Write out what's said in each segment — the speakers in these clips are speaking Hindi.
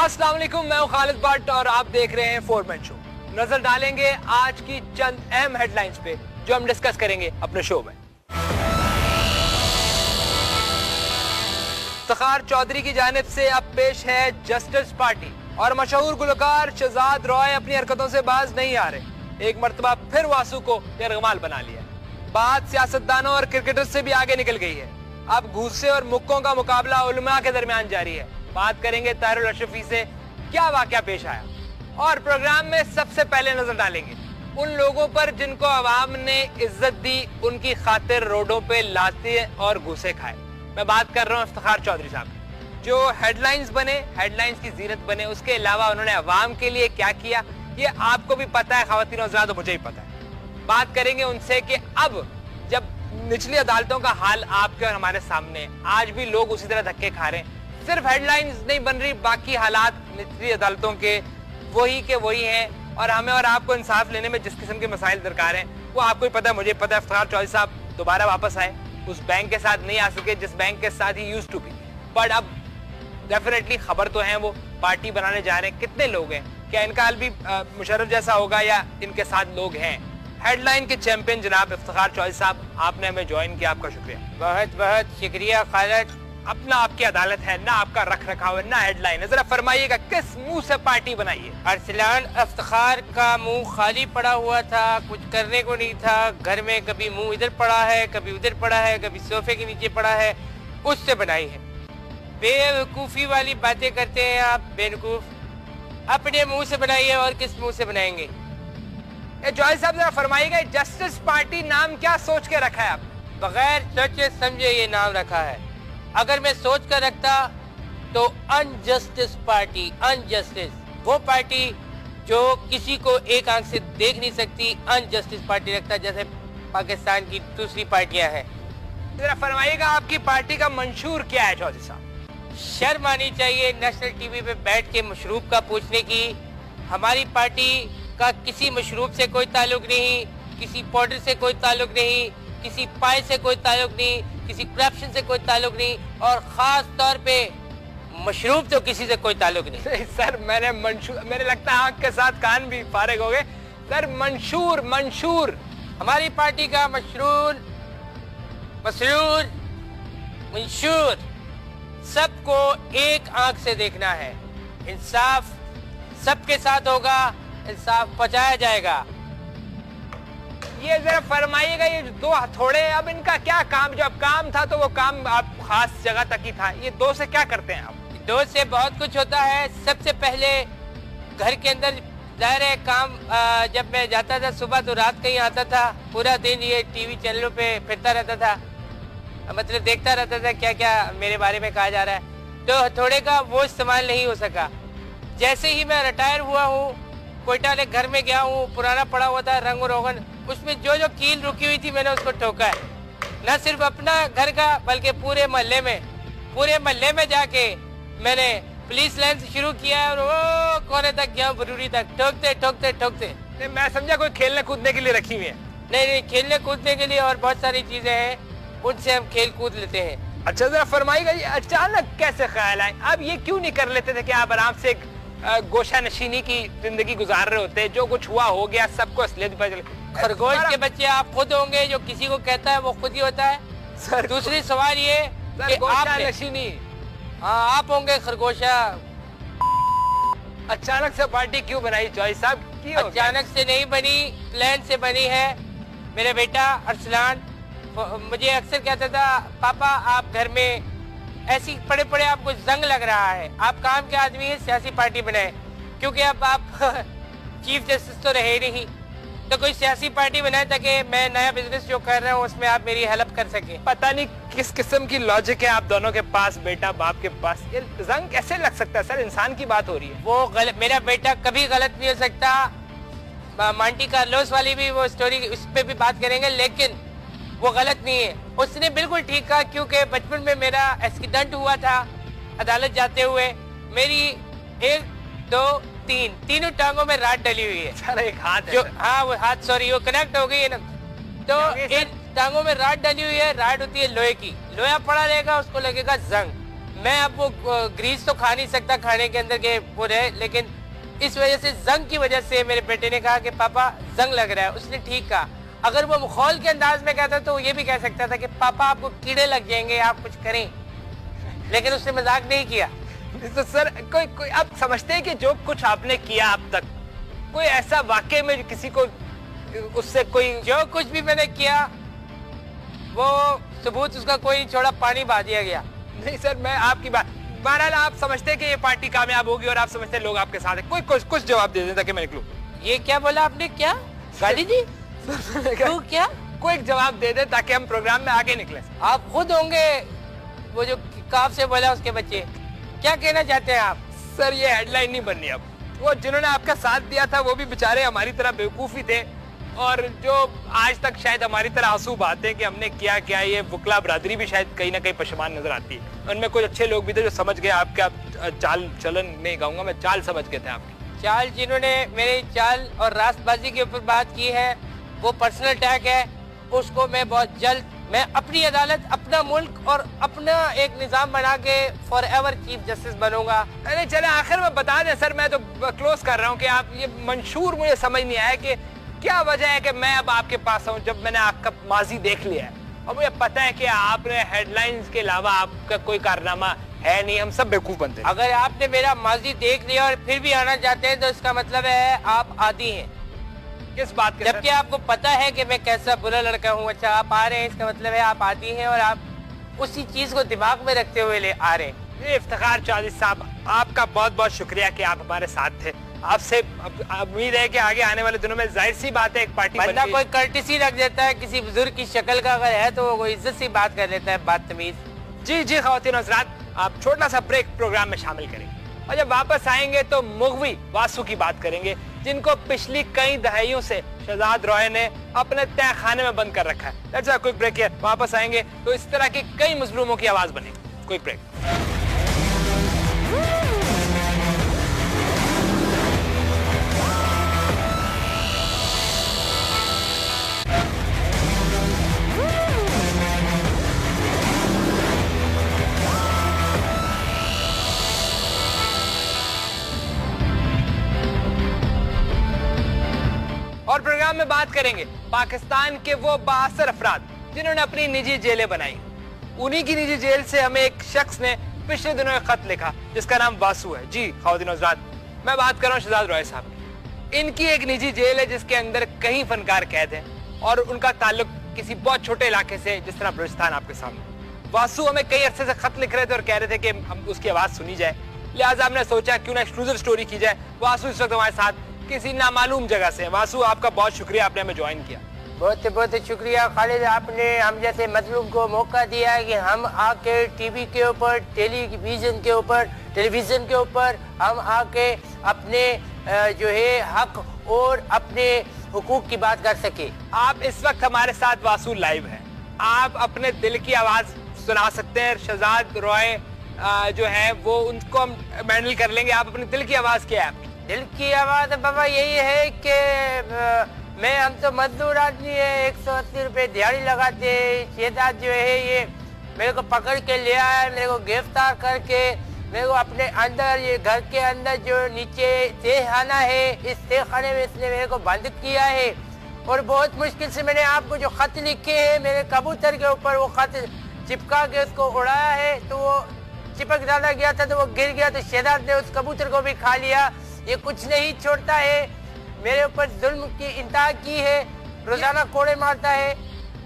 अस्सलाम वालेकुम, मैं हूं खालिद भट्ट और आप देख रहे हैं फोरमैन शो। नजर डालेंगे आज की चंद अहम हेडलाइंस पे जो हम डिस्कस करेंगे अपने शो में। इफ्तिखार चौधरी की जानिब से अब पेश है जस्टिस पार्टी और मशहूर गुलकार शहजाद रॉय अपनी हरकतों से बाज नहीं आ रहे। एक मर्तबा फिर वासु को यरगमाल बना लिया। बात सियासतदानों और क्रिकेटर्स से भी आगे निकल गई है। अब घूसे और मुक्कों का मुकाबला उलमा के दरमियान जारी है। बात करेंगे ताहिरुल अशरफी से क्या वाकया पेश आया और प्रोग्राम में सबसे पहले नजर डालेंगे उन लोगों पर जिनको अवाम ने इज्जत दी, उनकी खातिर रोडों पे लाते और घूसे खाए। मैं बात कर रहा हूँ इफ्तिखार चौधरी साहब, जो हेडलाइंस बने, हेडलाइंस की जीनत बने, उसके अलावा उन्होंने अवाम के लिए क्या किया ये आपको भी पता है, ख्वातीन और हज़रात, मुझे ही पता है। बात करेंगे उनसे कि अब जब निचली अदालतों का हाल आपके और हमारे सामने, आज भी लोग उसी तरह धक्के खा रहे हैं। सिर्फ हेडलाइंस नहीं बन रही, बाकी हालात निचली अदालतों के वही हैं और हमें और आपको इंसाफ लेने में जिस किस्म के मसाइल दरकार हैं वो आपको ही पता है, मुझे पता है। इफ्तिखार चौधरी साहब दोबारा वापस आए, उस बैंक के साथ नहीं आ सके जिस बैंक के साथ ही यूज्ड टू बी, बट अब डेफिनेटली खबर तो है वो पार्टी बनाने जा रहे हैं। कितने लोग हैं, क्या इनका हाल भी मुशर्रफ जैसा होगा या इनके साथ लोग हैं? हेडलाइन के चैंपियन जनाब इफ्तिखार चौधरी साहब, आपने हमें ज्वाइन किया, आपका शुक्रिया। बहुत बहुत शुक्रिया खालिद। अपना आपकी अदालत है ना, आपका रख रखाव है ना हेडलाइन है, जरा फरमाइएगा किस मुंह से पार्टी बनाई है? अरसलान इफ्तिखार का मुंह खाली पड़ा हुआ था, कुछ करने को नहीं था। घर में कभी मुंह इधर पड़ा है, कभी उधर पड़ा है, कभी सोफे के नीचे पड़ा है, उससे बनाई है। बेवकूफ़ी वाली बातें करते हैं आप, बेवकूफ। अपने मुंह से बनाइए और किस मुंह से बनाएंगे? जॉय साहब जरा फरमाइएगा जस्टिस पार्टी नाम क्या सोच के रखा है आप? बगैर सोचे समझे ये नाम रखा है। अगर मैं सोच कर रखता तो अनजस्टिस पार्टी, अनजस्टिस वो पार्टी जो किसी को एक आंख से देख नहीं सकती, अनजस्टिस पार्टी रखता, जैसे पाकिस्तान की दूसरी पार्टियां हैं। जरा फरमाइएगा आपकी पार्टी का मंशूर क्या है चौधरी साहब? शर्म आनी चाहिए नेशनल टीवी पे बैठ के मशरूब का पूछने की। हमारी पार्टी का किसी मशरूब से कोई ताल्लुक नहीं, किसी पाउडर से कोई ताल्लुक नहीं, किसी पाए से कोई ताल्लुक नहीं, किसी करप्शन से कोई ताल्लुक नहीं, और खास तौर पे मशरूब तो किसी से कोई ताल्लुक नहीं। सर मैंने मंशूर, मेरे लगता है आंख के साथ कान भी फारिग हो गए। सर मंशूर, मंशूर हमारी पार्टी का मशरूर, मसरूर, मंशूर सबको एक आंख से देखना है। इंसाफ सबके साथ होगा, इंसाफ पहुंचाया जाएगा। ये जरा फरमाइएगा ये दो हथौड़े, अब इनका क्या काम? जब काम था तो वो काम आप खास जगह तक ही था, ये दो से क्या करते हैं आप? दो से बहुत कुछ होता है। सबसे पहले घर के अंदर जाहिर है काम, जब मैं जाता था सुबह तो रात कहीं आता था, पूरा दिन ये टीवी चैनलों पे फिरता रहता था, मतलब देखता रहता था क्या क्या मेरे बारे में कहा जा रहा है। तो हथौड़े का वो इस्तेमाल नहीं हो सका। जैसे ही मैं रिटायर हुआ हूँ, कोयटा वाले घर में गया हूँ, पुराना पड़ा हुआ था रंग रोगन, उसमें जो जो कील रुकी हुई थी मैंने उसको ठोका है। न सिर्फ अपना घर का बल्कि पूरे मोहल्ले में जाके मैंने पुलिस लाइन से शुरू किया है और वो कोने तक गया, बरूरी तक, ठोकते ठोकते ठोकते। मैं समझा कोई खेलने कूदने के लिए रखी हुई है। नहीं, खेलने कूदने के लिए और बहुत सारी चीजें हैं, उनसे हम खेल कूद लेते हैं। अच्छा जरा फरमाइएगा ये अचानक कैसे ख्याल आए? आप ये क्यों नहीं कर लेते थे कि आप आराम से गोशा नशीनी की जिंदगी गुजार रहे होते? जो कुछ हुआ हो गया, सबको असलियत पता चले। खरगोश के बच्चे आप खुद होंगे, जो किसी को कहता है वो खुद ही होता है। सर दूसरी सवाल ये कि गोशा नशीनी, हाँ आप होंगे खरगोशा। अचानक से पार्टी क्यों बनाई चौधरी साहब? क्यों? अचानक से नहीं बनी, प्लान से बनी है। मेरा बेटा अरसलान मुझे अक्सर कहता था, पापा आप घर में ऐसी पड़े पड़े आपको जंग लग रहा है, आप काम के आदमी है, सियासी पार्टी बनाए, क्योंकि अब आप चीफ जस्टिस तो रहे नहीं, तो कोई सियासी पार्टी बनाए ताकि मैं नया बिजनेस जो कर रहा हूँ उसमें आप मेरी हेल्प कर सके। पता नहीं किस किस्म की लॉजिक है आप दोनों के पास, बेटा बाप के पास। ये जंग कैसे लग सकता है सर? इंसान की बात हो रही है। वो गलत, मेरा बेटा कभी गलत नहीं हो सकता। मांटी कार्लोस वाली भी वो स्टोरी, उस पर भी बात करेंगे, लेकिन वो गलत नहीं है। उसने बिल्कुल ठीक कहा, क्योंकि बचपन में मेरा एक्सीडेंट हुआ था अदालत जाते हुए, मेरी 1, 2, 3 तीनों टांगों में रात डली हुई है। सर एक हाथ है जो, हाँ वो हाथ, सॉरी वो कनेक्ट हो गई है ना, तो इन टांगों में रात डली हुई है। रात होती है लोहे की, लोहा पड़ा रहेगा उसको लगेगा जंग। मैं अब वो ग्रीस तो खा नहीं सकता खाने के अंदर के वो रहे, लेकिन इस वजह से जंग की वजह से मेरे बेटे ने कहा कि पापा जंग लग रहा है। उसने ठीक कहा। अगर वो मखौल के अंदाज में कहता तो ये भी कह सकता था कि पापा आपको कीड़े लग जाएंगे, आप कुछ करें, लेकिन उसने मजाक नहीं किया। तो सर कोई आप समझते हैं कि जो कुछ आपने किया अब तक, कोई ऐसा वाकई में किसी को उससे कोई, जो कुछ भी मैंने किया वो सबूत उसका कोई नहीं छोड़ा, पानी बहा दिया गया। नहीं सर, मैं आपकी बात, बहरहाल आप समझते हैं कि ये पार्टी कामयाब होगी और आप समझते हैं लोग आपके साथ हैं। कोई कुछ जवाब दे दें ताकि मैं निकलूं। ये क्या बोला आपने? क्या गाली दी? तू क्या? कोई एक जवाब दे दे ताकि हम प्रोग्राम में आगे निकले। आप खुद होंगे वो जो काफ से बोला उसके बच्चे। क्या कहना चाहते हैं आप? सर ये हेडलाइन नहीं बननी अब। वो जिन्होंने आपका साथ दिया था वो भी बेचारे हमारी तरह बेवकूफ ही थे, और जो आज तक शायद हमारी तरह आंसू बहाते हैं कि हमने क्या क्या, ये वकला बरादरी भी शायद कहीं ना कहीं पशेमान नजर आती है। उनमें कुछ अच्छे लोग भी थे जो समझ गए आपका चाल चलन, नहीं कहूंगा मैं, चाल समझ गए थे आपकी चाल। जिन्होंने मेरी चाल और रास्तबाजी के ऊपर बात की है वो पर्सनल अटैक है, उसको मैं बहुत जल्द, मैं अपनी अदालत, अपना मुल्क और अपना एक निजाम बना के फॉर एवर चीफ जस्टिस बनूंगा। अरे चले आखिर में बता दें सर, मैं तो क्लोज कर रहा हूँ कि आप ये मंशूर, मुझे समझ नहीं आया कि क्या वजह है कि मैं अब आपके पास आऊँ जब मैंने आपका माजी देख लिया है और मुझे पता है कि आपने हेडलाइंस के अलावा आपका कोई कारनामा है नहीं। हम सब बेवकूफ बनते हैं। अगर आपने मेरा माजी देख लिया और फिर भी आना चाहते हैं तो इसका मतलब है आप आदी हैं। किस बात के? जबकि आपको पता है कि मैं कैसा बुरा लड़का हूँ। अच्छा, आप आ रहे हैं, इसका मतलब है आप आदी हैं और आप उसी चीज को दिमाग में रखते हुए ले आ रहे हैं। ये इफ्तिखार चौधरी साहब, आपका बहुत बहुत शुक्रिया कि आप हमारे साथ थे। आपसे उम्मीद है कि आगे आने वाले दिनों में जाहिर सी बात है एक पार्टी बंदा कोई कर्टिसी रख देता है किसी बुजुर्ग की शक्ल का अगर है तो वो इज्जत से बात कर लेता है, बदतमीज। जी जी ख़वातीन और हज़रात, आप छोटा सा ब्रेक प्रोग्राम में शामिल करेंगे और जब वापस आएंगे तो मुग़वी वासु की बात करेंगे, जिनको पिछली कई दहाइयों से शहजाद रॉय ने अपने तय खाने में बंद कर रखा है। Let's have a quick break here. वापस आएंगे तो इस तरह की कई मजलूमों की आवाज बनेगी। Quick break. और प्रोग्राम में बात करेंगे पाकिस्तान के वो बासर अफराद जिन्होंने अपनी निजी जेलें बनाई। उन्हीं की निजी जेल से हमें एक शख्स ने पिछले दिनों एक खत लिखा जिसका नाम वासु है। जी ख़वातीन और हज़रात, मैं बात कर रहा हूँ शहजाद रॉय साहब की। इनकी एक निजी जेल है जिसके अंदर कई फनकार कैद हैं और उनका ताल्लुक किसी बहुत छोटे इलाके से, जिस तरह बलूचिस्तान आपके सामने। वासु हमें कई अरसे से खत लिख रहे थे और कह रहे थे कि हम उसकी आवाज़ सुनी जाए, लिहाजा हमने सोचा क्यों ना एक्सक्लूसिव स्टोरी की जाए। वासु इस वक्त हमारे साथ किसी नामालूम जगह से। वासु, आपका बहुत शुक्रिया, आपने हमें ज्वाइन किया। बहुत बहुत शुक्रिया खालिद, आपने हम जैसे मजलूम को मौका दिया है कि हम आके टीवी के ऊपर, टेलीविजन के ऊपर हम आके अपने जो है हक और अपने हुकूक की बात कर सके। आप इस वक्त हमारे साथ वासु लाइव हैं, आप अपने दिल की आवाज सुना सकते हैं। शहजाद रॉय जो है वो उनको हम हैंडल कर लेंगे। आप अपने दिल की आवाज क्या है? आपकी दिल की आवाज बाबा यही है कि हम तो मजदूर आदमी है, 180 रुपए दिहाड़ी लगाते। शहजाद जो है ये मेरे को पकड़ के ले आया, मेरे को गिरफ्तार करके मेरे को अपने अंदर, ये घर के अंदर जो नीचे तहखाना है, इस तहखाने में इसने मेरे को बंद किया है। और बहुत मुश्किल से मैंने आपको जो खत लिखे हैं मेरे कबूतर के ऊपर, वो खत चिपका के उसको उड़ाया है, तो वो चिपक डाला गया था तो वो गिर गया, तो शहजाद ने उस कबूतर को भी खा लिया। ये कुछ नहीं छोड़ता है, मेरे ऊपर जुल्म की इंतहा की है, रोजाना कोड़े मारता है,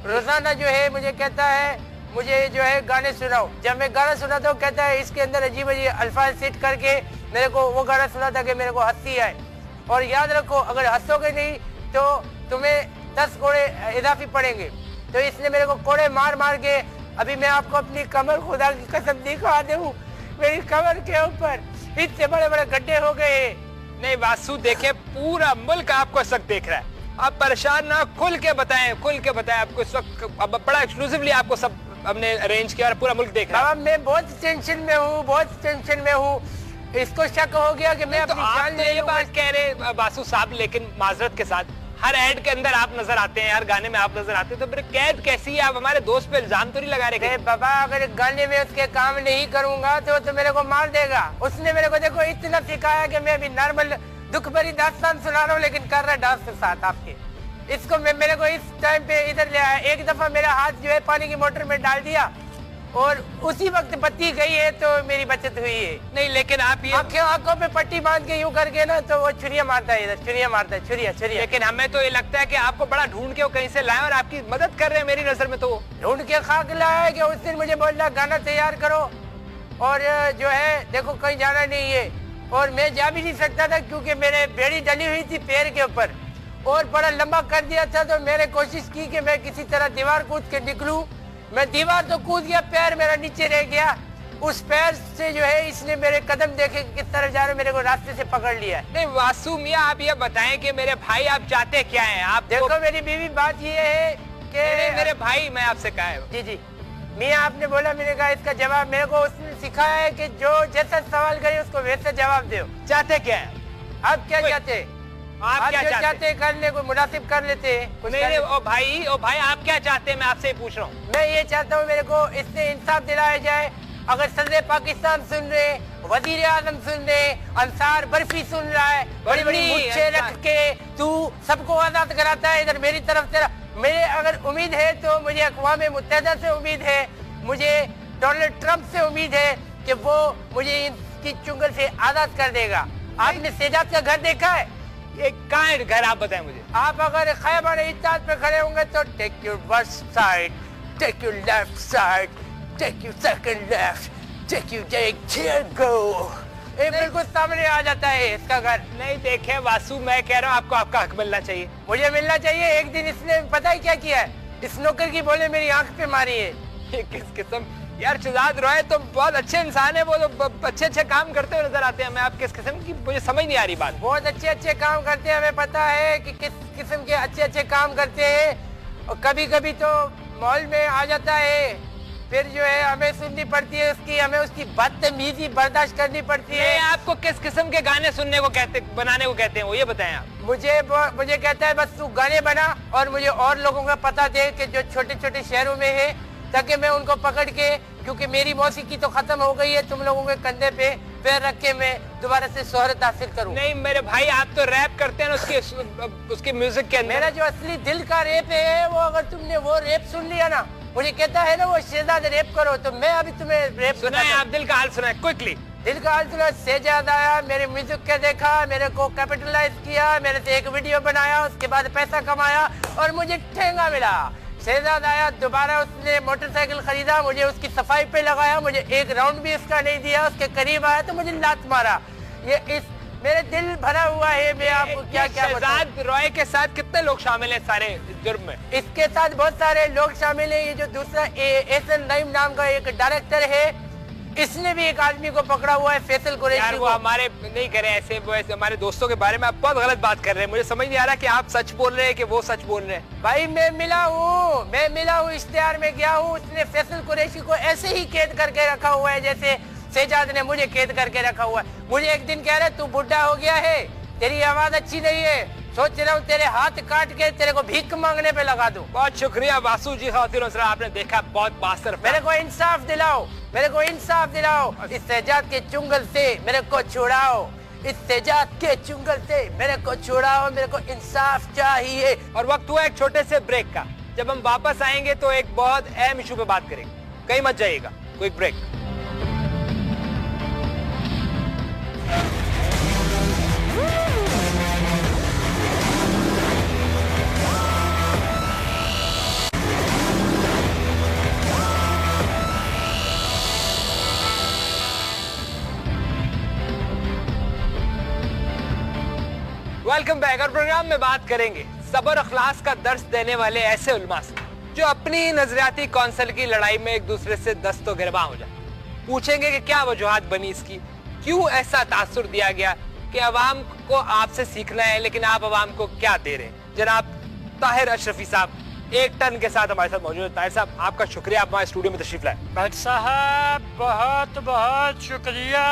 रोजाना जो है मुझे कहता है मुझे जो है गाने सुनाओ। जब मैं गाना सुनाता हूँ कहता है इसके अंदर अजीब अजीब अल्फाज सेट करके मेरे को वो गाना सुनाता कि मेरे को हंसी आए। और याद रखो, अगर हंसोगे नहीं तो तुम्हें 10 कोड़े इजाफी पड़ेंगे। तो इसने मेरे को कोड़े मार मार के, अभी मैं आपको अपनी कमर खुदा की कसम दिखा दूं, मेरी कमर के ऊपर इतने बड़े बड़े गड्ढे हो गए। नहीं वासु, देखे पूरा मुल्क आपको इस वक्त देख रहा है, आप परेशान ना, खुल के बताएं आपको इस वक्त अब बड़ा एक्सक्लूसिवली आपको सब हमने अरेंज किया और पूरा मुल्क देख रहा है। मैं बहुत टेंशन में हूँ, इसको शक हो गया कि मैं तो अपनी आप जान तो ये बात कह रहे वासु साहब, लेकिन माजरत के साथ हर ऐड के अंदर आप नजर आते हैं, हर गाने में आप नजर आते हैं, तो फिर कैद कैसी है? आप हमारे दोस्त पे इल्जाम तो नहीं लगा रहे? बाबा अगर गाने में उसके काम नहीं करूंगा तो मेरे को मार देगा। उसने मेरे को देखो इतना सिखाया कि मैं अभी नॉर्मल दुख भरी दास्तान सुना रहा हूँ, लेकिन कर रहा डांस के साथ आपके। इसको मेरे को इस टाइम पे इधर ले आया। एक दफा मेरा हाथ जो है पानी की मोटर में डाल दिया और उसी वक्त बत्ती गई है तो मेरी बचत हुई है। नहीं लेकिन आप ये आंखों पे पट्टी बांध के यूं करके ना तो वो छुरिया मारता है, इधर छुरिया मारता है, छुरिया। लेकिन हमें तो ये लगता है कि आपको बड़ा ढूंढ के वो कहीं से लाए और आपकी मदद कर रहे हैं। मेरी नजर में तो ढूंढ के खाक लाया है कि उस दिन मुझे बोल रहा गाना तैयार करो और जो है देखो कहीं जाना नहीं है, और मैं जा भी नहीं सकता था क्योंकि मेरे बेड़ी डली हुई थी पैर के ऊपर और बड़ा लंबा कर दिया था। तो मैंने कोशिश की कि मैं किसी तरह दीवार कूद के निकलूं। मैं दीवार तो कूद गया, पैर मेरा नीचे रह गया। उस पैर से जो है इसने मेरे कदम देखे किस तरफ जा रहे, मेरे को रास्ते से पकड़ लिया। नहीं वासु मियां, आप ये बताएं कि मेरे भाई आप चाहते क्या हैं? आप देखो मेरी बीवी, बात ये है कि मेरे भाई, मैं आपसे कहा है जी मियां आपने बोला, मैंने कहा इसका जवाब मेरे को उसने सिखाया है कि जो जैसा सवाल करे उसको वैसा जवाब दो। चाहते क्या है आप? क्या चाहते हैं आप? क्या चाहते करने को मुनासिब कर लेते हैं। नहीं ओ भाई आप क्या चाहते हैं? मैं आपसे ही पूछ रहा हूँ। मैं ये चाहता हूँ मेरे को इससे इंसाफ दिलाया जाए। अगर सदर पाकिस्तान सुन रहे, वजीर आजम सुन रहे, अंसार बर्फी सुन रहा है, बड़ी बड़ी मुच्छे रख के तू सबको आजाद कराता है, इधर मेरी तरफ तेरा मेरे अगर उम्मीद है तो मुझे अक़वाम मुत्तहिदा से उम्मीद है, मुझे डोनाल्ड ट्रंप से उम्मीद है कि वो मुझे इनकी चुंगल से आजाद कर देगा। आपने सेजाद का घर देखा है? ये कहाँ है घर? आप बताएं मुझे। आप अगर खैबर इत्तेहाद पे खड़े होंगे तो take your first side, take your left side, take your second left, take your here go, बिल्कुल सामने आ जाता है इसका घर। नहीं देखे वासु, मैं कह रहा हूँ आपको आपका हक मिलना चाहिए। मुझे मिलना चाहिए। एक दिन इसने पता है क्या किया है? इस नौकर की बोले मेरी आंख पे मारी है। ये किस किस्म? यार शहजाद रॉय तो बहुत अच्छे इंसान है, वो तो अच्छे काम करते हुए नजर आते हैं। मैं आप किस किस्म की, मुझे समझ नहीं आ रही बात। बहुत अच्छे काम करते हैं, हमें पता है कि किस किस्म के अच्छे काम करते हैं। और कभी कभी तो मॉल में आ जाता है, फिर जो है हमें सुननी पड़ती है उसकी, हमें उसकी बदतमीजी बर्दाश्त करनी पड़ती है। आपको किस किस्म के गाने सुनने को कहते, बनाने को कहते हैं वो ये बताएं आप। मुझे कहता है बस तू गाने बना और मुझे और लोगों का पता दे कि जो छोटे छोटे शहरों में है, ताकि मैं उनको पकड़ के, क्योंकि मेरी मौसीकी तो खत्म हो गई है, तुम लोगों के कंधे पे पैर रख के मैं दोबारा से शोहरत हासिल करूं। नहीं मेरे भाई, आप तो रैप करते हैं उसके म्यूजिक के अंदर। मेरा जो असली दिल का रेप है वो, अगर तुमने वो रेप सुन लिया ना, मुझे कहता है ना वो शहजाद रेप करो, तो मैं अभी तुम्हें रेप सुना है। आप दिल का हाल सुना है क्विकली? दिल का हाल सुना। शहजाद आया, मेरे म्यूजिक के देखा, मेरे को कैपिटलाइज किया, मेरे से एक वीडियो बनाया, उसके बाद पैसा कमाया और मुझे ठेंगा मिला। शहजाद आया दोबारा, उसने मोटरसाइकिल खरीदा, मुझे उसकी सफाई पे लगाया, मुझे एक राउंड भी इसका नहीं दिया, उसके करीब आया तो मुझे लात मारा। ये मेरे दिल भरा हुआ है। मैं आपको क्या शहजाद रॉय के साथ कितने लोग शामिल हैं सारे जुर्म में? इसके साथ बहुत सारे लोग शामिल हैं। ये जो दूसरा एहसन नईम नाम का एक डायरेक्टर है, इसने भी एक आदमी को पकड़ा हुआ है, फैसल कुरैशी को। हमारे नहीं करे ऐसे, वो ऐसे हमारे दोस्तों के बारे में आप बहुत गलत बात कर रहे हैं। मुझे समझ नहीं आ रहा कि आप सच बोल रहे हैं कि वो सच बोल रहे हैं। भाई मैं मिला हूँ, इश्तिहार में गया हूँ। उसने फैसल कुरैशी को ऐसे ही कैद करके रखा हुआ है जैसे शहजाद ने मुझे कैद करके रखा हुआ है। मुझे एक दिन कह रहे तू बुढ़ा हो गया है, तेरी आवाज अच्छी नहीं है, सोच रहा हूँ तेरे हाथ काट के तेरे को भीख मांगने पे लगा दूं। बहुत शुक्रिया वासु जी। आपने देखा बहुत बासर। मेरे को इंसाफ दिलाओ, मेरे को इंसाफ दिलाओ। इस शहजाद के चुंगल से मेरे को छुड़ाओ, इस शहजाद के चुंगल से मेरे को छुड़ाओ, मेरे को इंसाफ चाहिए। और वक्त हुआ एक छोटे से ब्रेक का। जब हम वापस आएंगे तो एक बहुत अहम इशू पे बात करेंगे, कहीं मत जाइएगा। कोई ब्रेक। Welcome back. और प्रोग्राम में बात करेंगे सबर अखलास का दर्स देने वाले ऐसे उलमा से जो अपनी नजरियाती कौंसल की लड़ाई में एक दूसरे से दस्तो गिरबा हो जाए। पूछेंगे कि क्या वजूहात बनी इसकी, क्यों ऐसा तासुर दिया गया कि अवाम को आपसे सीखना है लेकिन आप अवाम को क्या दे रहे हैं। जनाब ताहिर अशरफी साहब एक टन के साथ हमारे साथ मौजूद है। ताहिर साहब आपका शुक्रिया, आप हमारे स्टूडियो में तशरीफ लाए। भट्ट साहब बहुत बहुत शुक्रिया,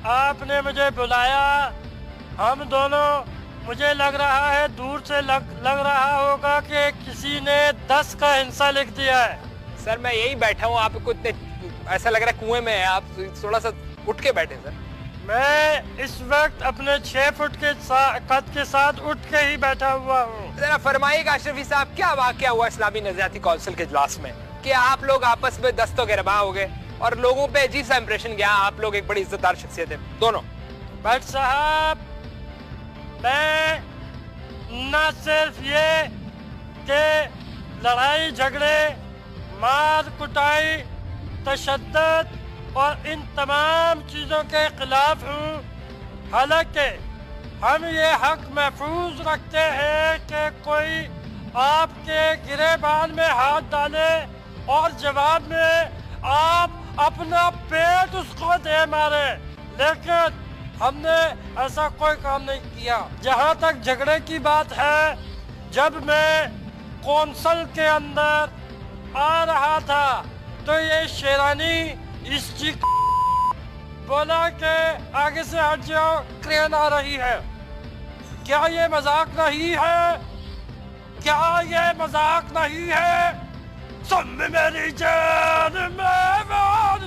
आपने मुझे बुलाया। हम दोनों मुझे लग रहा है दूर से लग रहा होगा कि किसी ने 10 का हिस्सा लिख दिया है। सर मैं यही बैठा हूँ, आपको इतने ऐसा लग रहा है कुएं में है, आप थोड़ा सा उठ के बैठे सर। मैं इस वक्त अपने 6 फुट के कद के साथ उठ के ही बैठा हुआ हूँ। जरा फरमाइएगा अशरफी साहब, क्या वाकया हुआ इस्लामी नजरियाती काउंसिल के इजलास में कि आप लोग आपस में दस्तों गिरबा हो गए और लोगों पे अजीब सा इंप्रेशन गया, आप लोग एक बड़ी इज्जतदार शख्सियत है दोनों। भट्ट साहब, मैं न सिर्फ ये कि लड़ाई झगड़े, मार कुटाई, तशद्दुद और इन तमाम चीज़ों के खिलाफ हूँ, हालांकि हम ये हक महफूज रखते हैं कि कोई आपके गिरेबान में हाथ डाले और जवाब में आप अपना पेट उसको दे मारे, लेकिन हमने ऐसा कोई काम नहीं किया। जहाँ तक झगड़े की बात है, जब मैं कौंसल के अंदर आ रहा था तो ये शेरानी इस चीज बोला कि आगे से हट जाओ, क्रेन आ रही है। क्या ये मजाक नहीं है? क्या ये मजाक नहीं है? सुन मेरी जान मेहमान,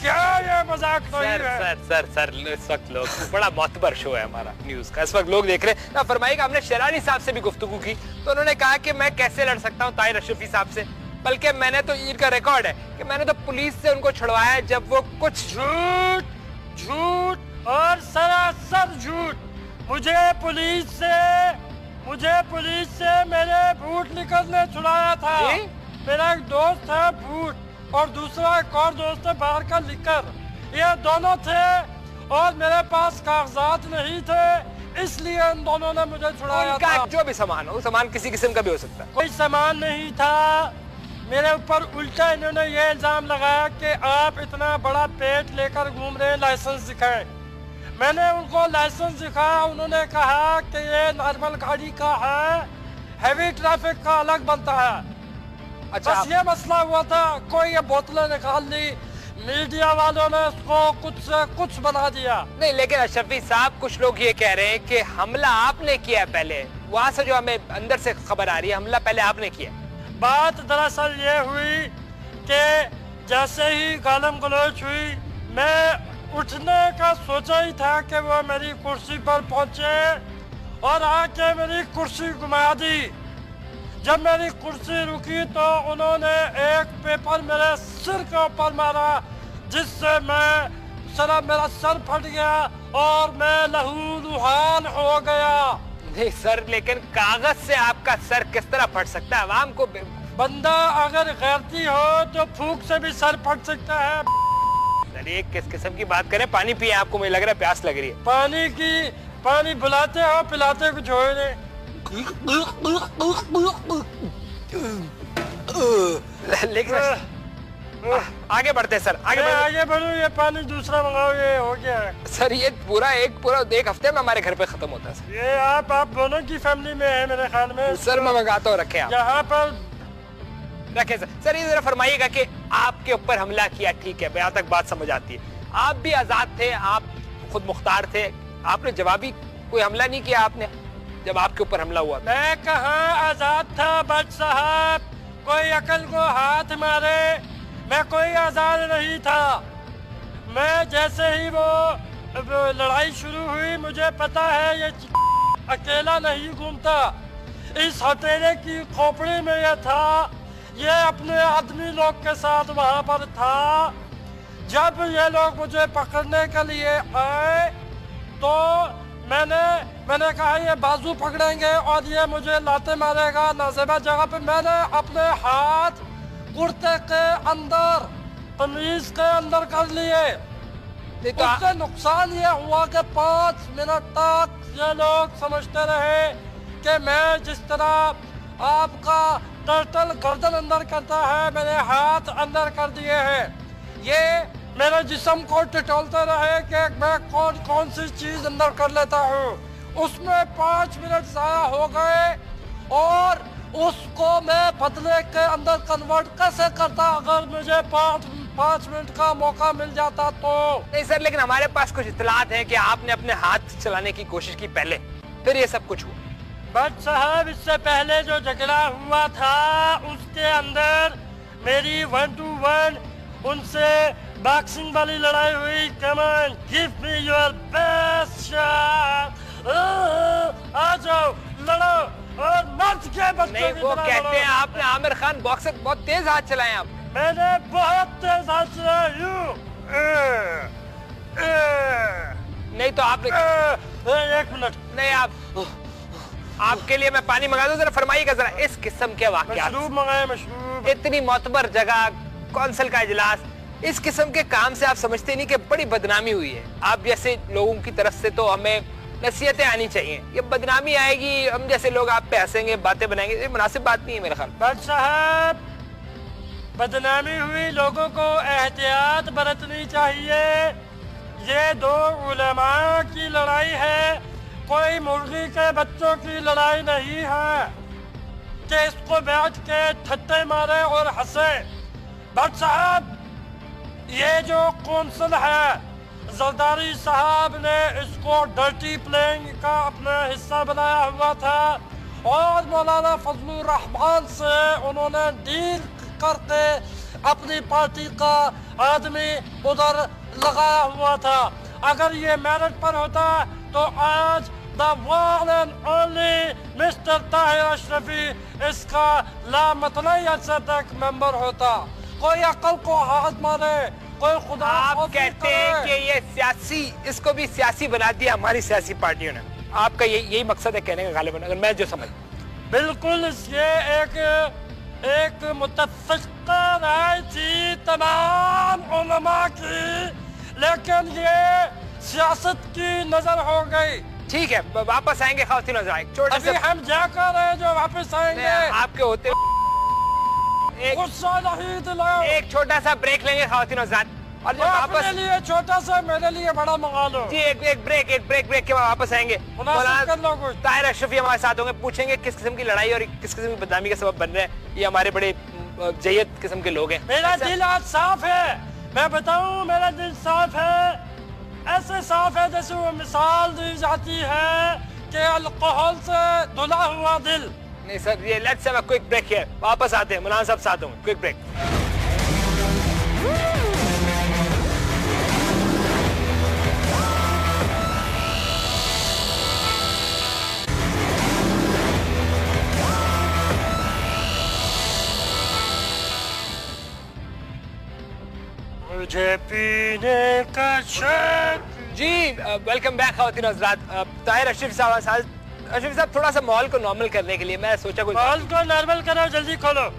क्या ये मजाक नहीं है? सर इस वक्त लोग बड़ा मोतबर शो है हमारा न्यूज का, इस वक्त लोग देख रहे हैं ना। फरमाइएगा, हमने शेरानी साहब से भी गुफ्तगू की तो उन्होंने कहा कि मैं कैसे लड़ सकता हूँ ताहिर अशरफी साहब से, बल्कि मैंने तो इनका रिकॉर्ड है कि मैंने तो पुलिस से उनको छुड़वाया जब वो कुछ झूठ और सरासर झूठ। मुझे पुलिस से मेरे बूट निकलने छुड़ाया था। मेरा एक दोस्त है बूट और दूसरा एक और दोस्त है बाहर का लिकर, ये दोनों थे और मेरे पास कागजात नहीं थे, इसलिए इन दोनों ने मुझे छुड़ाया था। जो भी सामान हो, सामान किसी किस्म का भी हो सकता है। कोई सामान नहीं था। मेरे ऊपर उल्टा इन्होंने ये इल्जाम लगाया कि आप इतना बड़ा पेट लेकर घूम रहे हैं, लाइसेंस दिखाएं। मैंने उनको लाइसेंस दिखाया, उन्होंने कहा कि ये नॉर्मल गाड़ी का है, हैवी ट्रैफिक का अलग बनता है। अच्छा, बस ये मसला हुआ था। कोई ये बोतलें निकाल ली, मीडिया वालों ने उसको कुछ से कुछ बना दिया। नहीं, लेकिन अशरफी साहब कुछ लोग ये कह रहे हैं कि हमला आपने किया पहले, वहाँ से जो हमें अंदर से खबर आ रही है हमला पहले आपने किया। बात दरअसल ये हुई कि जैसे ही गालम गलोच हुई, मैं उठने का सोचा ही था कि वो मेरी कुर्सी पर पहुंचे और आके मेरी कुर्सी घुमा दी। जब मेरी कुर्सी रुकी तो उन्होंने एक पेपर मेरे सिर के ऊपर मारा, जिससे मेरा सर फट गया और मैं लहूलुहान हो गया। नहीं सर, लेकिन कागज से आपका सर किस तरह फट सकता है? आवाम को बंदा अगर गैरती हो तो फूंक से भी सर फट सकता है। सर ये किस किस्म की बात करें? पानी पिए, आपको मुझे लग रहा है प्यास लग रही है। पानी बुलाते हो, पिलाते कुछ हो नहीं। लेकिन आगे बढ़ते हैं सर, आगे बढ़ो। ये पानी दूसरा मंगाओ, ये हो गया है सर। ये पूरा एक हफ्ते में हमारे घर पे खत्म होता है सर। ये आप दोनों की फैमिली में है मेरे ख्याल में। सर मैं मंगाता हूँ, रखे आप यहाँ पर रखे सर। सर ये जरा फरमाइएगा कि आपके ऊपर हमला किया, ठीक है, यहाँ तक बात समझ आती है। आप भी आजाद थे, आप खुद मुख्तार थे, आपने जवाबी कोई हमला नहीं किया आपने जब आपके ऊपर हमला हुआ? मैं कहाँ आजाद था भट्ट साहब, कोई अकल को हाथ मारे, मैं कोई आजाद नहीं था। मैं जैसे ही वो लड़ाई शुरू हुई, मुझे पता है ये अकेला नहीं घूमता, इस हथेले की खोपड़ी में ये था, ये अपने आदमी लोग के साथ वहां पर था। जब ये लोग मुझे पकड़ने के लिए आए तो मैंने कहा ये बाजू पकड़ेंगे और ये मुझे लाते मारेगा नाज़ेबा जगह पे। मैंने अपने हाथ कुर्ते के अंदर, कमीज के अंदर कर लिए। तो उससे नुकसान ये हुआ कि 5 मिनट तक ये लोग समझते रहे कि मैं जिस तरह आपका टर्टल गर्दन अंदर करता है, मैंने हाथ अंदर कर दिए हैं। ये मेरे जिस्म को टटोलते रहे कि मैं कौन सी चीज अंदर कर लेता हूँ। उसमें 5 मिनट ज़ाया हो गए और उसको मैं बदले के अंदर कन्वर्ट कैसे करता अगर मुझे 5 मिनट का मौका मिल जाता तो। नहीं सर, लेकिन हमारे पास कुछ इत्तलात हैं कि आपने अपने हाथ चलाने की कोशिश की पहले। फिर ये सब कुछ हुआ। भट्ट साहब, इससे पहले जो झगड़ा हुआ था उसके अंदर मेरी 1-to-1 उनसे बॉक्सिंग वाली लड़ाई हुई। Come on, give me your best shot, आ जाओ लड़ो और मर्द के बच्चों नहीं, वो कहते हैं आपने आमिर खान बॉक्सर बहुत तेज हाथ चलाए आपने। मैंने बहुत तेज हाथ चलाया। नहीं तो आपने एक मिनट, नहीं, आपके लिए मैं पानी मंगा दूं, जरा फरमाइएगा जरा इस किस्म के वाकयात। मशरूब मंगाए, मशरूब। इतनी मोतबर जगह, कौंसिल का इजलास, इस किस्म के काम से आप समझते नहीं कि बड़ी बदनामी हुई है। आप जैसे लोगों की तरफ से तो हमें नसीहतें आनी चाहिए। ये बदनामी आएगी, हम जैसे लोग आप पे हंसेंगे, बातें बनाएंगे, ये मुनासिब बात नहीं है मेरे ख्याल। भट्ट साहब, बदनामी हुई, लोगों को एहतियात बरतनी चाहिए। ये दो उलमा की लड़ाई है, कोई मुर्गी के बच्चों की लड़ाई नहीं है कि इसको बैठ के ठट्टे मारे और हंसे। भट्ट साहब, ये जो कौंसिल है, जरदारी साहब ने इसको डर्टी प्लेइंग का अपना हिस्सा बनाया हुआ था और मौलाना फजलुर रहमान से उन्होंने डील करके अपनी पार्टी का आदमी उधर लगाया हुआ था। अगर ये मेरिट पर होता तो आज the one and only mister Tahir Ashrafi इसका लामतनई अर्से तक मेंबर होता। कोई अकल को हाथ मारे, कोई खुदा। आप कहते हैं कि ये सियासी, इसको भी सियासी बना दिया हमारी सियासी पार्टियों ने। आपका यही मकसद है कहने का गालिबन, अगर मैं जो समझ। बिल्कुल, ये एक मुत्तफ़िक़ा राय थी तमाम उलमा की, लेकिन ये सियासत की नजर हो गई। ठीक है, वापस आएंगे ख़वातीन हज़रात, छोटे से हम जाकर हैं जो वापस आएंगे। आपके होते गुस्सा नहीं दिलाओ। एक छोटा सा ब्रेक लेंगे ख़वातीन हज़रात, और जब वापस लिए छोटा सा, मेरे लिए बड़ा मंगा लो जी। एक ब्रेक के बाद वापस आएंगे। ताहिर अशरफी हमारे साथ होंगे, पूछेंगे किस किस्म की लड़ाई और किस किस्म की बदनामी का सबब बन रहे हैं ये हमारे बड़े जय्यद किस्म के लोग हैं। मेरा दिल आज साफ है, मैं बताऊं, मेरा दिल साफ है, ऐसे साफ है जैसे वो मिसाल दी जाती है कि अल्कोहल से धुला हुआ दिल। नहीं सर, ये let's have a quick break here, वापस आते हैं, मौलाना साहब साथ होंगे। Quick break. मुझे पीने का शौक। जी, वेलकम बैक ख़वातीन हज़रात। ताहिर अशरफी साहब, थोड़ा सा माहौल को नॉर्मल करने के लिए मैं सोचा कोई माहौल को नॉर्मल करो, जल्दी खोलो।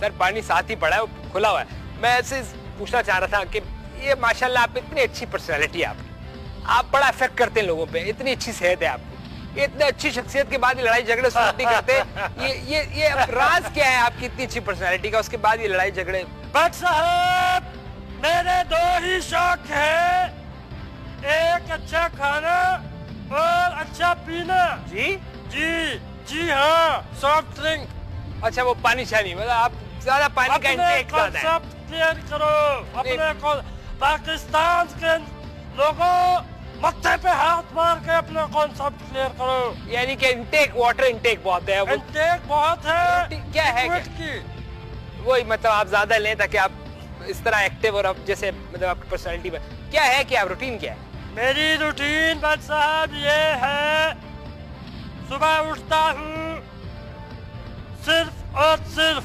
सर, पानी साथ ही पड़ा है, वो खुला हुआ है। मैं ऐसे पूछना चाह रहा था कि ये माशाल्लाह आप, इतनी अच्छी पर्सनैलिटी है आपकी, आप बड़ा इफेक्ट करते हैं लोगों पे, इतनी अच्छी सेहत है आपकी, इतनी अच्छी शख्सियत के बाद ये लड़ाई झगड़े सूट नहीं करते। ये राज क्या है आपकी इतनी अच्छी पर्सनैलिटी का, उसके बाद ये लड़ाई झगड़े? भट्ट साहब, मेरे दो ही शौक है, एक अच्छा खाना और अच्छा पीना। जी जी जी हाँ, सॉफ्ट ड्रिंक। अच्छा, वो पानी शानी, मतलब आप ज्यादा पानी का इंटेक ज्यादा है। क्लियर करो अपने को। पाकिस्तान के लोगों, मत्थे पे हाथ मार के अपने कॉन्सेप्ट क्लियर करो। यानी कि इंटेक, वाटर इंटेक बहुत है। इंटेक बहुत है। क्या है वही, मतलब आप ज्यादा लें ताकि आप इस तरह एक्टिव और आप जैसे, मतलब आपकी पर्सनालिटी में क्या है, क्या रूटीन क्या है? मेरी रूटीन भट्ट साहब ये है, सुबह उठता हूँ, सिर्फ और सिर्फ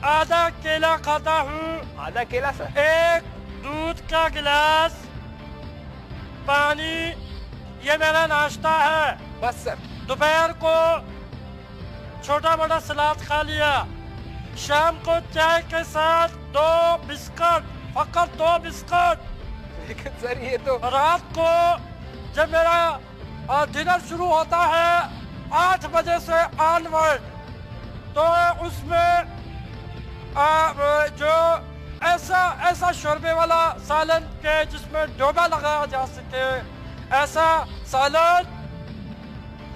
आधा केला खाता हूँ। आधा केला सर? एक दूध का गिलास, पानी, ये मेरा नाश्ता है बस सर। दोपहर को छोटा बड़ा सलाद खा लिया, शाम को चाय के साथ 2 बिस्कुट, फकत 2 बिस्कुट। लेकिन सर ये तो, रात को जब मेरा डिनर शुरू होता है 8 बजे से ऑनवर्ड, तो उसमें जो ऐसा शोरबे वाला सालन के जिसमें डोबा लगाया जा सके, ऐसा सालन,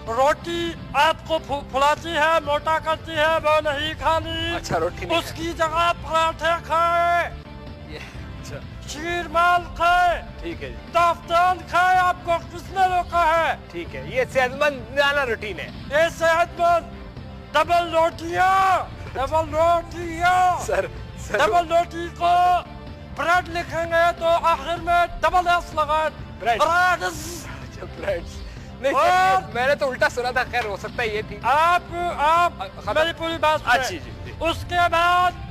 रोटी आपको फुलाती है, मोटा करती है, वो नहीं खानी। अच्छा, रोटी नहीं उसकी जगह पराठे खाए। शीरमाल खाए, ठीक है जी, ताफ्तान खाए, आपको किसने रोका है? ठीक है, ये सेहतमंद रूटीन है। ये सेहतमंद डबल रोटियां, डबल रोटियां, सर डबल रोटी को ब्रेड लिखेंगे तो आखिर में डबल एस लगाए, ब्रेड। ब्रेड। नहीं और- सर, मैं तो उल्टा सुना था, खैर हो सकता है ये ठीक। आप खत्म। मेरी पूरी बात सुने। अच्छी जी। उसके बाद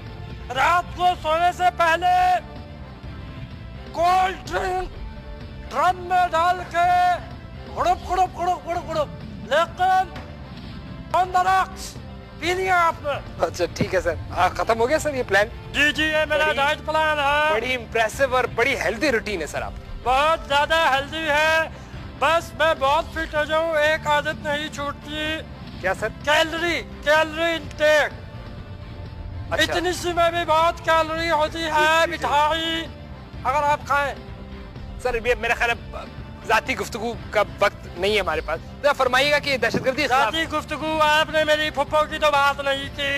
रात को सोने से पहले कोल्ड ड्रिंक ड्रम में डाल के गुड़ुप गुड़ुप गुड़ुप गुड़ुप गुड़ुप, लेकिन ऑन द रॉक्स पीनी है आपने। अच्छा ठीक है सर, खत्म हो गया सर ये प्लान। जी जी, ये मेरा बड़ी- डाइट प्लान है। बड़ी इम्प्रेसिव और बड़ी हेल्दी रूटीन है सर आप। बहुत ज्यादा हेल्दी है, बस मैं बहुत फिट हो जाऊं, एक आदत नहीं छूटती, क्या सर? Calorie calorie intake. अच्छा। इतनी सी में भी बहुत कैलोरी होती है मिठाई अगर आप खाएं। सर ये मेरा ख्याल है जाती गुफ्तगू का वक्त नहीं है हमारे पास, तो फरमाइएगा कि दहशतगर्दी के खिलाफ- जाती गुफ्तगू, आपने मेरी फुप्पो की तो बात नहीं की,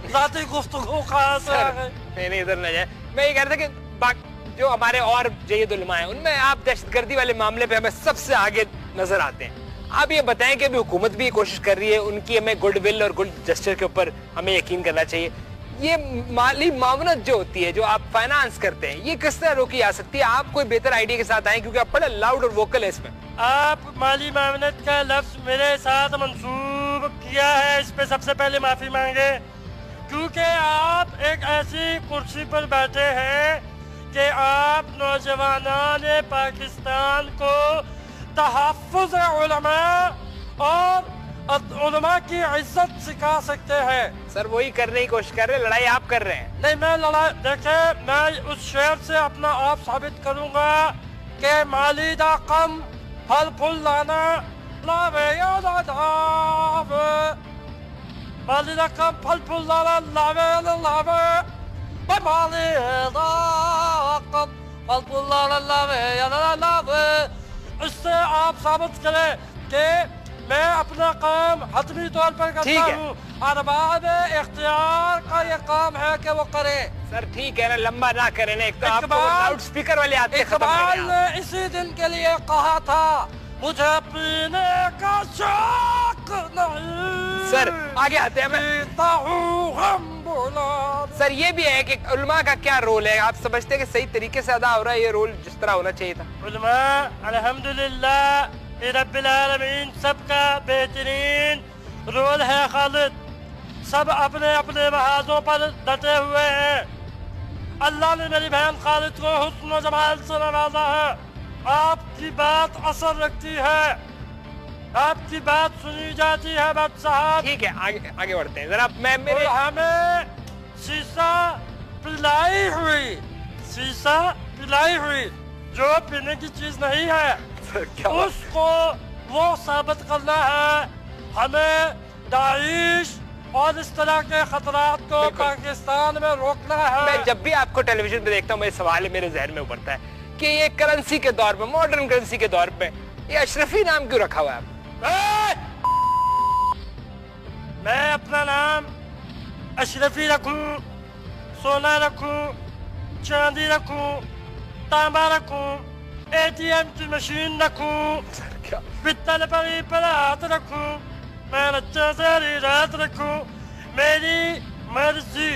जाती गुफ्तगू खास सर, नहीं इधर न जाए। मैं ये कह रहा था कि जो हमारे और जयद उलमा है उनमें आप दहशतगर्दी वाले मामले पे हमें सबसे आगे नजर आते हैं। आप ये बताएं कि अभी हुकूमत भी ये कोशिश कर रही है, उनकी हमें गुड विल और गुड जेस्चर के ऊपर हमें यकीन करना चाहिए। ये माली मावनत जो होती है, जो आप फाइनेंस करते हैं, ये किस तरह रोकी जा सकती है? आप कोई बेहतर आइडिया के साथ आए, क्योंकि आप बड़े लाउड और वोकल है इसमें। आप माली मामनत का लफ्ज मेरे साथ मंसूब किया है, इस पे सबसे पहले माफी मांगे, क्योंकि आप एक ऐसी कुर्सी पर बैठे हैं कि आप नौजवानान पाकिस्तान को तहफ़्फ़ुज़ उलमा और उलमा की इज्जत सिखा सकते हैं। सर वही करने की कोशिश कर रहे हैं, लड़ाई आप कर रहे हैं। नहीं, मैं लड़ाई देखे, मैं उस शेर से अपना आप साबित करूंगा कि माली दा कम फल फूल लाना लावे या ना लावे, माली दा कम फल फूल लाना लावे या ना लावे, माली दा कम फल फूल लाना लावे या ना लावे। इससे आप साबित करें कि मैं अपना काम हतमी तौर पर करता ठीक है। हूँ, अरबाब इख्तियार का ये काम है कि वो करे। सर ठीक है ना, लंबा ना करें ना, एक तो आपको इकबाल- लाउड स्पीकर वाले आते हैं, खत्म इकबाल करें ने आप। इसी दिन के लिए कहा था, मुझे पीने का शौक नहीं, सर आगे आते हैं। मैं पीता हूँ हम बोला। सर ये भी है कि उलमा का क्या रोल है? आप समझते हैं कि सही तरीके से अदा हो रहा है ये रोल जिस तरह होना चाहिए था? उलमा अल्हम्दुलिल्लाह रब्बिल आलमीन सबका बेहतरीन रोल है खालिद, सब अपने अपने महाजों पर डटे हुए हैं। अल्लाह ने मेरी बहन खालिद को हुस्न व जमाल से नवाजा है। आपकी बात असर रखती है, आपकी बात सुनी जाती है भट्ट साहब। ठीक है, आगे आगे बढ़ते हैं जरा। मैं मेरे और हमें शीशा पिलाई हुई, शीशा पिलाई हुई जो पीने की चीज नहीं है, सर क्या बात- उसको वो साबित करना है। हमें दाइश और इस तरह के खतरात को बिल्कुल। पाकिस्तान में रोकना मैं है। जब भी आपको टेलीविजन पे देखता हूँ, मेरे सवाल मेरे जहन में उभरता है कि ये करेंसी के दौर में, मॉडर्न करेंसी के दौर पे ये अशरफी नाम क्यों रखा हुआ है आपने? मैं अपना नाम अशरफी रखूं, सोना रखूं, चांदी रखूं, तांबा रखूं, एटीएम की मशीन रखूं, सर क्या पित्तल पर हाथ रखूं, मैं अच्छा सारी रात रखूं, मेरी मर्जी।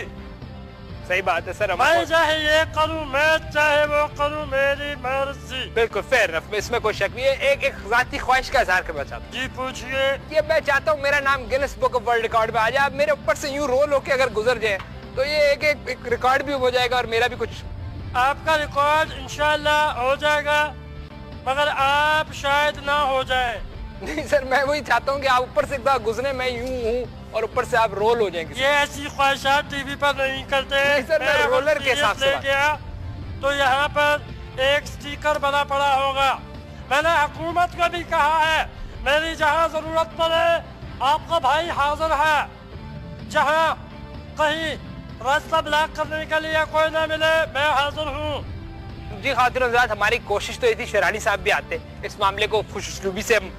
सही बात है सर। मैं हम चाहे ये करूं, मैं चाहे वो करूं, मेरी मर्जी। बिल्कुल फेयर इनफ, इसमें कोई शक नहीं है। एक एक जाती ख्वाहिश का इजहार करना चाहता हूँ। जी पूछिए। ये मैं चाहता हूँ मेरा नाम Guinness book of world record में आ जाए। आप मेरे ऊपर से यूं रोल होके अगर गुजर जाए तो ये एक रिकॉर्ड भी हो जाएगा और मेरा भी कुछ। आपका रिकॉर्ड इंशाल्लाह हो जाएगा, मगर आप शायद ना हो जाए। नहीं सर, मैं वही चाहता हूँ कि आप ऊपर से एक बार गुजरे, मैं यूं हूँ और ऊपर से आप रोल हो जाएंगे। ये ऐसी ख्वाहिशात टीवी पर नहीं करते। नहीं सर, मैं अगर रोलर के हिसाब से ले बात- गया तो यहाँ पर एक स्टिकर बना पड़ा होगा। मैंने हुकूमत को भी कहा है, मेरी जहाँ जरूरत पड़े आपका भाई हाजिर है। जहाँ कहीं रास्ता ब्लॉक करने के लिए कोई ना मिले, मैं हाजिर हूँ। जी खातिर हज़रात, हमारी कोशिश तो ये थी शरानी साहब भी आते, इस मामले को खुशउस्लूबी से हम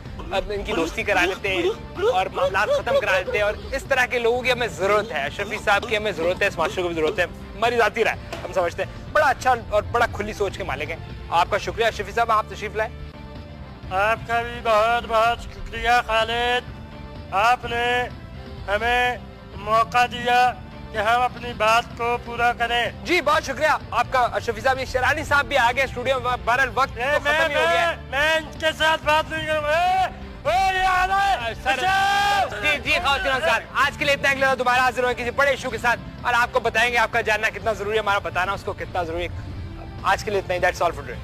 इनकी दोस्ती करा लेते हैं और मामला खत्म करा लेते हैं। और इस तरह के लोगों की हमें जरूरत है, अशरफी साहब की हमें जरूरत है, इस माशरे को भी जरूरत है, हमारी जाती राय। हम समझते हैं। बड़ा अच्छा और बड़ा खुली सोच के मालिक हैं। आपका शुक्रिया शफी साहब, आप तशरीफ लाए। आपका भी बहुत बहुत शुक्रिया खालिद, आपने हमें मौका दिया कि हम अपनी बात को पूरा करें। जी बहुत शुक्रिया आपका शफी साहब। ये शरानी साहब भी आ गए स्टूडियो में, बहरहाल वक्त तो खत्म ही हो गया है। मैं इनके साथ बात नहीं करूँगा। ये आ रहा है। जी जी खातिन, आज के लिए इतना, अगले दोबारा हाजिर होंगे किसी बड़े इशू के साथ और आपको बताएंगे आपका जानना कितना जरूरी है, हमारा बताना उसको कितना जरूरी है। आज के लिए इतना ही, दैट्स ऑल फॉर टुडे।